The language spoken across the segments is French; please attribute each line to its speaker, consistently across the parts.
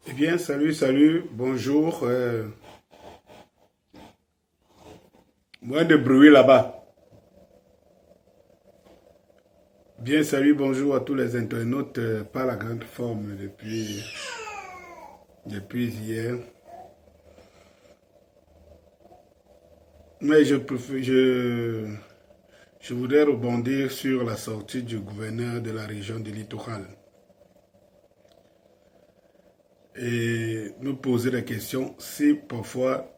Speaker 1: Eh bien, salut, bonjour. Moins de bruit là-bas. Bien, salut, bonjour à tous les internautes. Pas la grande forme depuis hier. Mais je voudrais rebondir sur la sortie du gouverneur de la région du littoral et me poser la question si parfois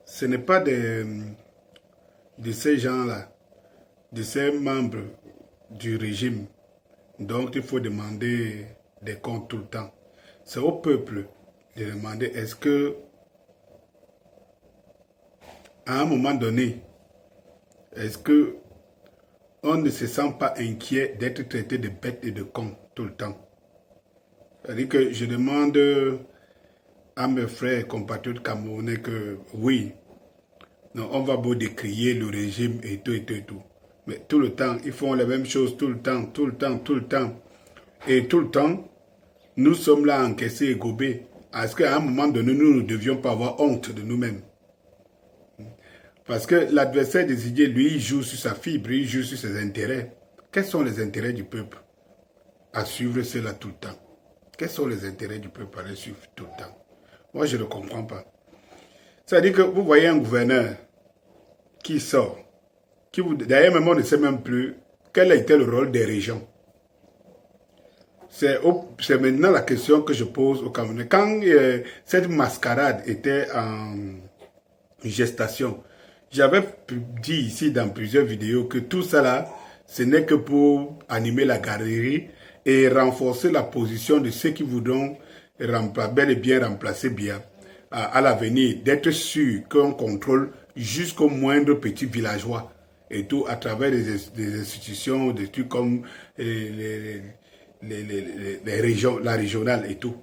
Speaker 1: ce n'est pas de ces gens-là, de ces membres du régime. Donc, il faut demander des comptes tout le temps. C'est au peuple de demander est-ce que, à un moment donné, est-ce que on ne se sent pas inquiet d'être traité de bêtes et de cons tout le temps? C'est-à-dire que je demande à mes frères et compatriotes camerounais que oui, non, on va beau décrier le régime et tout et tout et tout. Mais tout le temps, ils font les mêmes choses tout le temps, tout le temps, tout le temps. Et tout le temps, nous sommes là encaissés et gobés. Est-ce qu'à un moment donné, nous ne devions pas avoir honte de nous-mêmes? Parce que l'adversaire désigné, lui, il joue sur sa fibre, il joue sur ses intérêts. Quels sont les intérêts du peuple à suivre cela tout le temps? Quels sont les intérêts du peuple à les suivre tout le temps? Moi, je ne comprends pas. C'est-à-dire que vous voyez un gouverneur qui sort, d'ailleurs, même on ne sait même plus quel a été le rôle des régions. C'est maintenant la question que je pose au Cameroun. Quand cette mascarade était en gestation, j'avais dit ici dans plusieurs vidéos que tout ça là, ce n'est que pour animer la galerie et renforcer la position de ceux qui voudront bel et bien remplacer Biya à l'avenir, d'être sûr qu'on contrôle jusqu'au moindre petit villageois et tout à travers des institutions, des trucs comme les régions, la régionale et tout.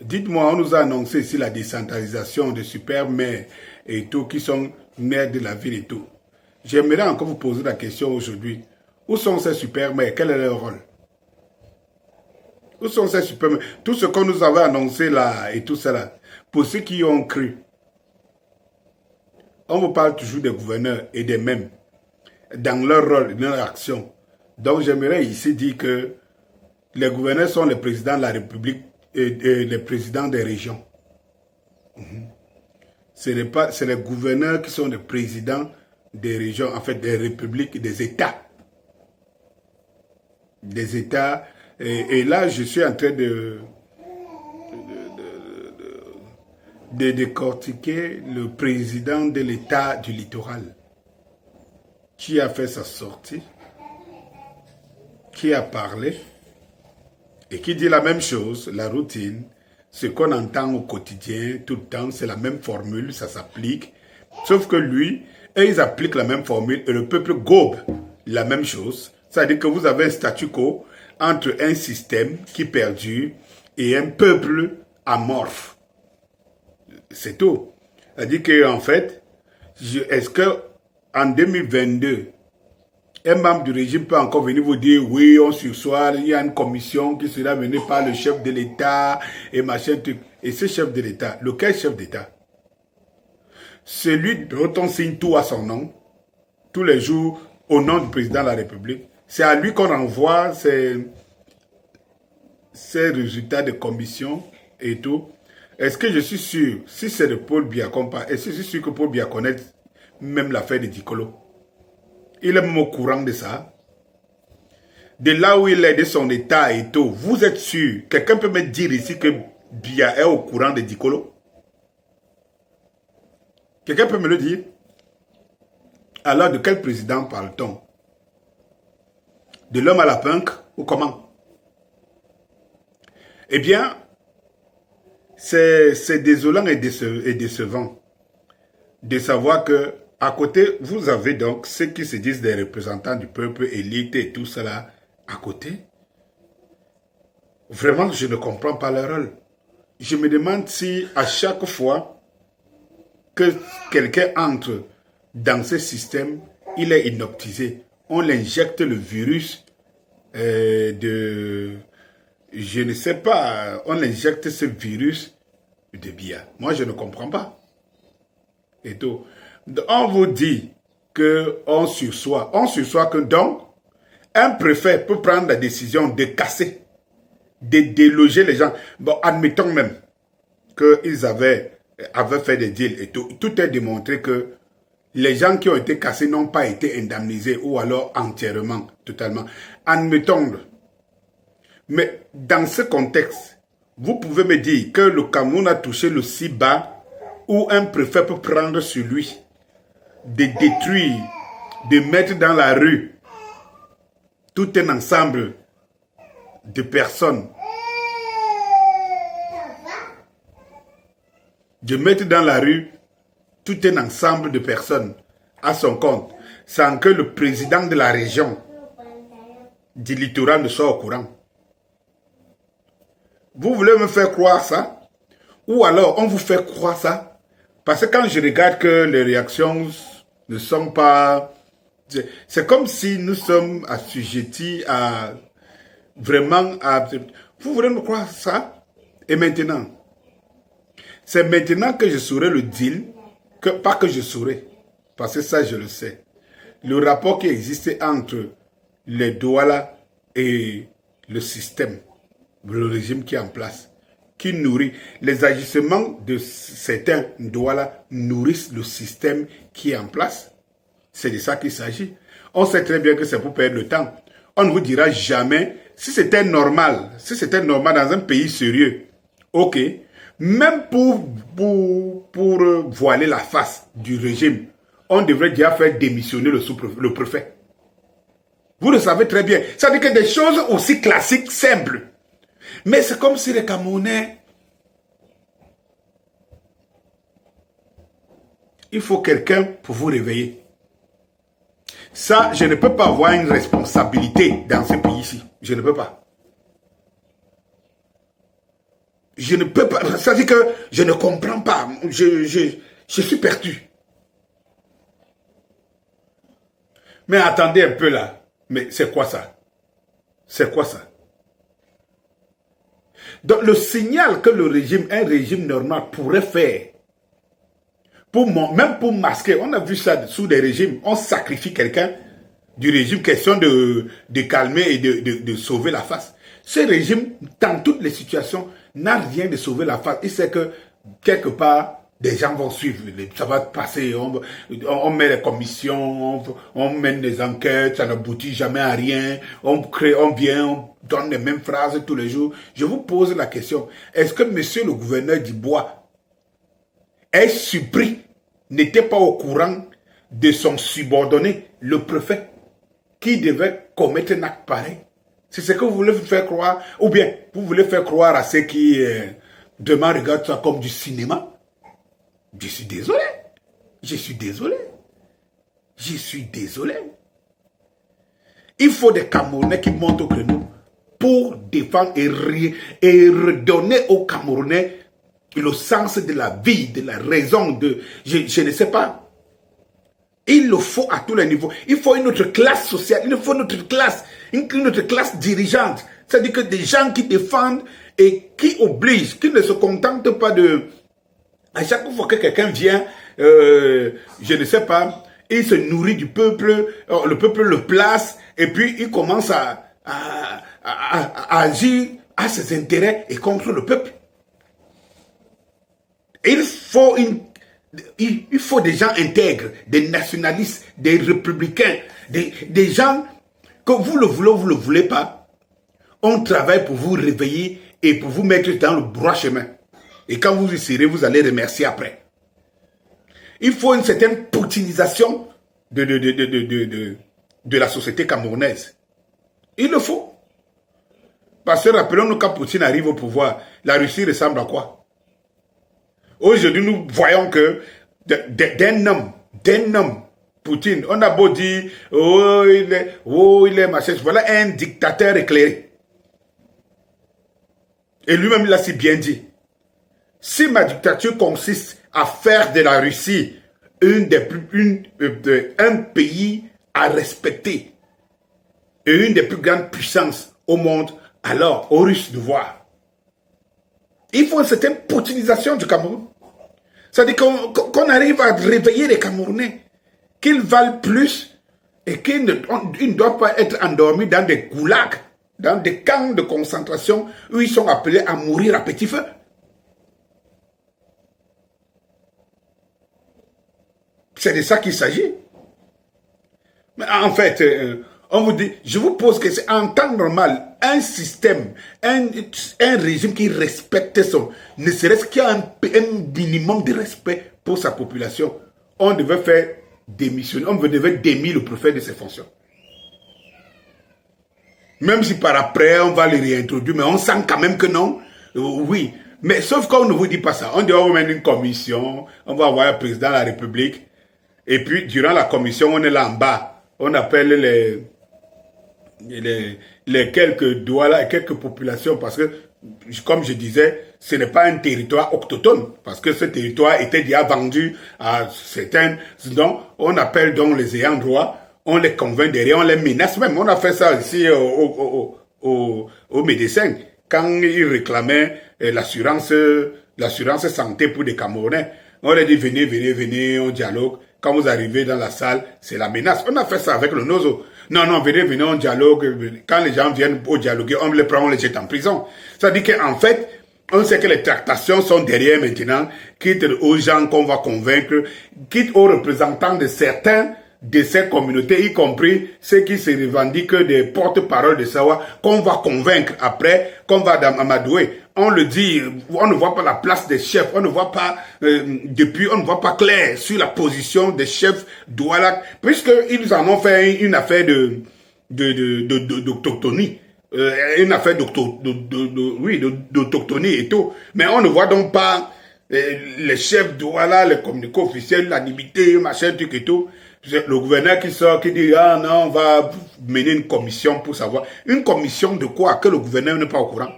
Speaker 1: Dites-moi, on nous a annoncé ici la décentralisation des super maires et tout, qui sont maires de la ville et tout. J'aimerais encore vous poser la question aujourd'hui. Où sont ces super maires? Quel est leur rôle? Où sont ces super maires? Tout ce qu'on nous avait annoncé là et tout ça là, pour ceux qui y ont cru, on vous parle toujours des gouverneurs et des mêmes, dans leur rôle, dans leur action. Donc j'aimerais ici dire que les gouverneurs sont les présidents de la République et les présidents des régions. C'est les gouverneurs qui sont les présidents des régions, en fait des républiques, des États. Des États. Et là, je suis en train de décortiquer le président de l'État du littoral, qui a fait sa sortie, qui a parlé, et qui dit la même chose, la routine, ce qu'on entend au quotidien, tout le temps, c'est la même formule, ça s'applique. Sauf que lui, ils appliquent la même formule et le peuple gobe la même chose. C'est-à-dire que vous avez un statu quo entre un système qui perdure et un peuple amorphe. C'est tout. C'est-à-dire qu'en fait, est-ce qu'en 2022, un membre du régime peut encore venir vous dire, oui, on sursoit, il y a une commission qui sera menée par le chef de l'État et machin truc. Et ce chef de l'État, lequel chef d'État? Celui dont on signe tout à son nom, tous les jours, au nom du président de la République. C'est à lui qu'on renvoie ces résultats de commission et tout. Est-ce que je suis sûr, si c'est de Paul Biya qu'on parle, est-ce que je suis sûr que Paul Biya connaît même l'affaire de Dikolo? Il est même au courant de ça. De là où il est, de son état et tout, vous êtes sûr? Quelqu'un peut me dire ici que Biya est au courant de Dikolo? Quelqu'un peut me le dire? Alors, de quel président parle-t-on? De l'homme à la punk ou comment? Eh bien, c'est désolant et décevant de savoir que à côté, vous avez donc ceux qui se disent des représentants du peuple, élite et tout cela à côté. Vraiment, je ne comprends pas leur rôle. Je me demande si à chaque fois que quelqu'un entre dans ce système, il est inoptisé. On l'injecte le virus je ne sais pas, on injecte ce virus de bière. Moi, je ne comprends pas. Et tout. On vous dit qu'on sursoit. On sursoit que donc, un préfet peut prendre la décision de casser, de déloger les gens. Bon, admettons même qu'ils avaient fait des deals et tout. Tout est démontré que les gens qui ont été cassés n'ont pas été indemnisés ou alors entièrement, totalement. Admettons. Mais dans ce contexte, vous pouvez me dire que le Cameroun a touché le si bas où un préfet peut prendre sur lui de détruire, de mettre dans la rue tout un ensemble de personnes. De mettre dans la rue tout un ensemble de personnes à son compte, sans que le président de la région du littoral ne soit au courant. Vous voulez me faire croire ça? Ou alors on vous fait croire ça? Parce que quand je regarde que les réactions ne sont pas... C'est comme si nous sommes assujettis à... Vraiment à... Vous voulez me croire ça? Et maintenant? C'est maintenant que je saurai le deal, pas que je saurai, parce que ça je le sais. Le rapport qui existait entre les Douala et le système, le régime qui est en place, qui nourrit les agissements de certains Douala nourrissent le système qui est en place. C'est de ça qu'il s'agit. On sait très bien que c'est pour perdre le temps. On ne vous dira jamais, si c'était normal dans un pays sérieux, ok, même pour voiler la face du régime, on devrait déjà faire démissionner le préfet. Vous le savez très bien. Ça veut dire que des choses aussi classiques, simples. Mais c'est comme si les Camerounais... Il faut quelqu'un pour vous réveiller. Ça, je ne peux pas avoir une responsabilité dans ce pays-ci. Je ne peux pas. Je ne peux pas. Ça veut dire que je ne comprends pas. Je suis perdu. Mais attendez un peu là. Mais c'est quoi ça? C'est quoi ça? Donc le signal que un régime normal pourrait faire, même pour masquer, on a vu ça sous des régimes, on sacrifie quelqu'un du régime, question de calmer et de sauver la face. Ce régime, dans toutes les situations, n'a rien de sauver la face. Il sait que quelque part, des gens vont suivre, ça va passer, on met les commissions, on mène des enquêtes, ça n'aboutit jamais à rien, on vient, on donne les mêmes phrases tous les jours. Je vous pose la question, est-ce que monsieur le gouverneur d'Iboa est surpris, n'était pas au courant de son subordonné, le préfet, qui devait commettre un acte pareil? C'est ce que vous voulez faire croire, ou bien vous voulez faire croire à ceux qui demain regardent ça comme du cinéma? Je suis désolé. Je suis désolé. Je suis désolé. Il faut des Camerounais qui montent au créneau pour défendre et redonner aux Camerounais le sens de la vie, de la raison de... Je ne sais pas. Il le faut à tous les niveaux. Il faut une autre classe sociale. Il faut une autre classe dirigeante. C'est-à-dire que des gens qui défendent et qui obligent, qui ne se contentent pas de... À chaque fois que quelqu'un vient, je ne sais pas, il se nourrit du peuple, le peuple le place, et puis il commence à agir à ses intérêts et contre le peuple. Il faut des gens intègres, des nationalistes, des républicains, des gens que vous le voulez ou vous ne le voulez pas. On travaille pour vous réveiller et pour vous mettre dans le droit chemin. Et quand vous y serez, vous allez remercier après. Il faut une certaine poutinisation de la société camerounaise. Il le faut. Parce que rappelons-nous, quand Poutine arrive au pouvoir, la Russie ressemble à quoi? Aujourd'hui, nous voyons que d'un homme, Poutine, on a beau dire, il est machin, voilà un dictateur éclairé. Et lui-même, il a si bien dit. Si ma dictature consiste à faire de la Russie un pays à respecter et une des plus grandes puissances au monde, alors aux Russes de voir. Il faut une certaine poutinisation du Cameroun. C'est-à-dire qu'on arrive à réveiller les Camerounais, qu'ils valent plus et qu'ils ne doivent pas être endormis dans des goulags, dans des camps de concentration où ils sont appelés à mourir à petit feu. C'est de ça qu'il s'agit. Mais en fait, on vous dit, je vous pose que c'est en temps normal, un système, un régime qui respecte ne serait-ce qu'il y a un minimum de respect pour sa population, on devait faire démissionner, on devait démis le préfet de ses fonctions. Même si par après, on va le réintroduire, mais on sent quand même que non, oui. Mais sauf qu'on ne vous dit pas ça. On dit, on va mettre une commission, on va avoir un président de la République, et puis durant la commission, on est là en bas. On appelle les quelques douala, quelques populations, parce que, comme je disais, ce n'est pas un territoire autochtone, parce que ce territoire était déjà vendu à certains. Donc, on appelle donc les ayants droit, on les convainc derrière, on les menace même. On a fait ça ici aux médecins, quand ils réclamaient l'assurance santé pour des Camerounais. On leur dit, venez, on dialogue. Quand vous arrivez dans la salle, c'est la menace. On a fait ça avec le Nozo. Non, venez, on dialogue. Quand les gens viennent au dialoguer, on les prend, on les jette en prison. Ça dit qu'en fait, on sait que les tractations sont derrière maintenant, quitte aux gens qu'on va convaincre, quitte aux représentants de certains de ces communautés, y compris ceux qui se revendiquent des porte-paroles de Sawa, qu'on va convaincre après, qu'on va amadouer. On le dit, on ne voit pas la place des chefs, on ne voit pas, on ne voit pas clair sur la position des chefs d'Oualak, puisqu'ils en ont fait une affaire d'autochtonie, une affaire d'autochtonie et tout. Mais on ne voit donc pas les chefs d'Oualak, les communiqués officiels, l'animité, machin, truc et tout. Le gouverneur qui sort, qui dit, ah non, on va mener une commission pour savoir. Une commission de quoi? Que le gouverneur n'est pas au courant.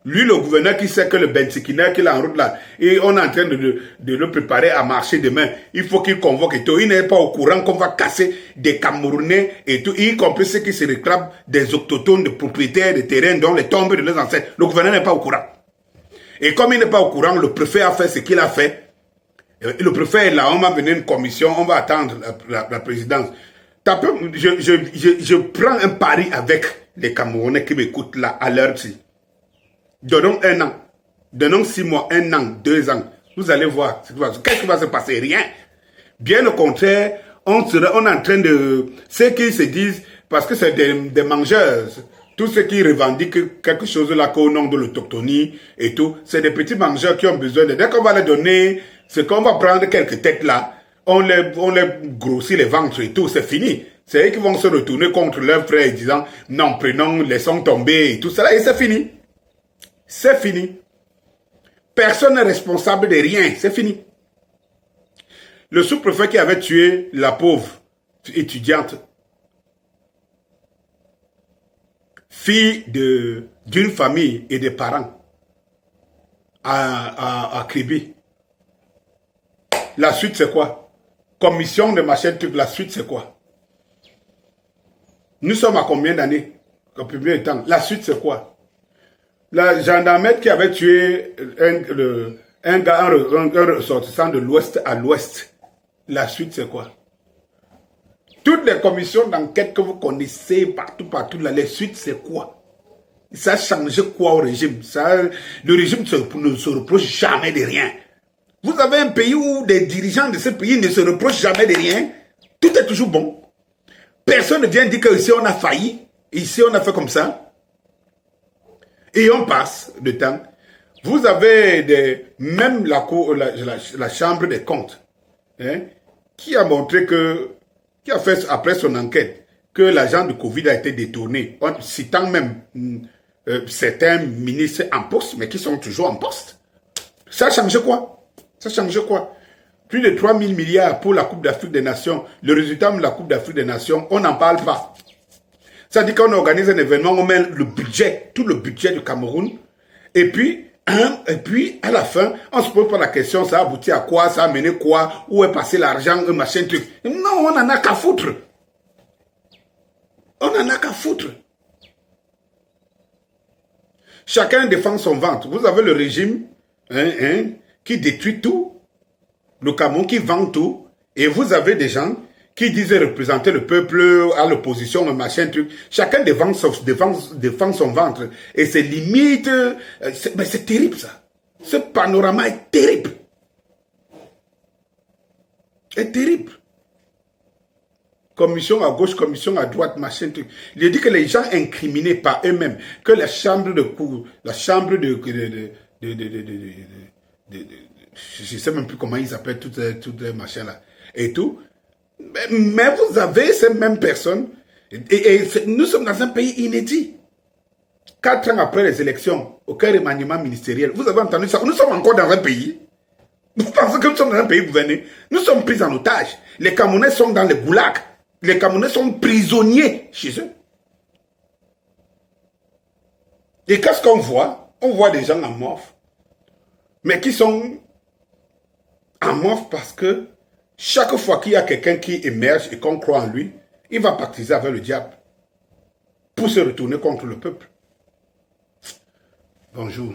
Speaker 1: Lui, le gouverneur qui sait que le Bensikina qu'il est en route là, et on est en train de le préparer à marcher demain, il faut qu'il convoque et tout. Il n'est pas au courant qu'on va casser des Camerounais et tout, y compris ceux qui se réclament des autochtones, des propriétaires de terrains dont les tombes de leurs ancêtres. Le gouverneur n'est pas au courant. Et comme il n'est pas au courant, le préfet a fait ce qu'il a fait. Le préfet est là, on va venir une commission, on va attendre la présidence. Je prends un pari avec les Camerounais qui m'écoutent là, à l'heure-ci. Donnons 1 an, donnons 6 mois, 1 an, 2 ans. Vous allez voir, qu'est-ce qui va se passer? Rien. Bien au contraire, on est en train de... Ceux qui se disent, parce que c'est des mangeurs, tous ceux qui revendiquent quelque chose là qu'au nom de l'autochtonie et tout, c'est des petits mangeurs qui ont besoin de... Dès qu'on va les donner, c'est qu'on va prendre quelques têtes là, on les grossit les ventres et tout, c'est fini. C'est eux qui vont se retourner contre leurs frères disant, non, prenons, laissons tomber et tout ça, et c'est fini. C'est fini. Personne n'est responsable de rien, c'est fini. Le sous-préfet qui avait tué la pauvre étudiante, fille d'une famille et des parents, à Kribi. La suite, c'est quoi? Commission de machin truc, la suite, c'est quoi? Nous sommes à combien d'années? Combien de temps? La suite, c'est quoi? La gendarmerie qui avait tué un ressortissant de l'ouest à l'ouest. La suite, c'est quoi? Toutes les commissions d'enquête que vous connaissez partout, là, les suites, c'est quoi? Ça a changé quoi au régime? Le régime ne se reproche jamais de rien. Vous avez un pays où des dirigeants de ce pays ne se reprochent jamais de rien. Tout est toujours bon. Personne ne vient dire qu'ici on a failli. Ici on a fait comme ça. Et on passe le temps. Vous avez même la chambre des comptes, hein, qui a montré qui a fait après son enquête, que l'agent de Covid a été détourné, en citant même certains ministres en poste, mais qui sont toujours en poste. Ça a changé quoi? Ça a changé quoi? Plus de 3 000 milliards pour la Coupe d'Afrique des Nations. Le résultat de la Coupe d'Afrique des Nations, on n'en parle pas. Ça dit qu'on organise un événement, on met le budget, tout le budget du Cameroun, et puis à la fin, on se pose pas la question, ça a abouti à quoi, ça a mené quoi, où est passé l'argent, un machin truc. Non, on en a qu'à foutre. On en a qu'à foutre. Chacun défend son ventre. Vous avez le régime qui détruit tout, le Cameroun qui vend tout, et vous avez des gens qui disent représenter le peuple à l'opposition, machin, truc. Chacun défend son ventre. Et c'est limite... mais c'est terrible, ça. Ce panorama est terrible. C'est terrible. Commission à gauche, commission à droite, machin, truc. Il dit que les gens incriminés par eux-mêmes, que la chambre de cour, la chambre je ne sais même plus comment ils appellent toutes les machins là, et tout. Mais vous avez ces mêmes personnes, et nous sommes dans un pays inédit. 4 ans après les élections, aucun remaniement ministériel. Vous avez entendu ça? Nous sommes encore dans un pays. Vous pensez que nous sommes dans un pays gouverné? Nous sommes pris en otage. Les Camerounais sont dans les goulags. Les Camerounais sont prisonniers chez eux. Et qu'est-ce qu'on voit? On voit des gens amorphes. Mais qui sont amorphes parce que chaque fois qu'il y a quelqu'un qui émerge et qu'on croit en lui, il va pactiser avec le diable pour se retourner contre le peuple. Bonjour.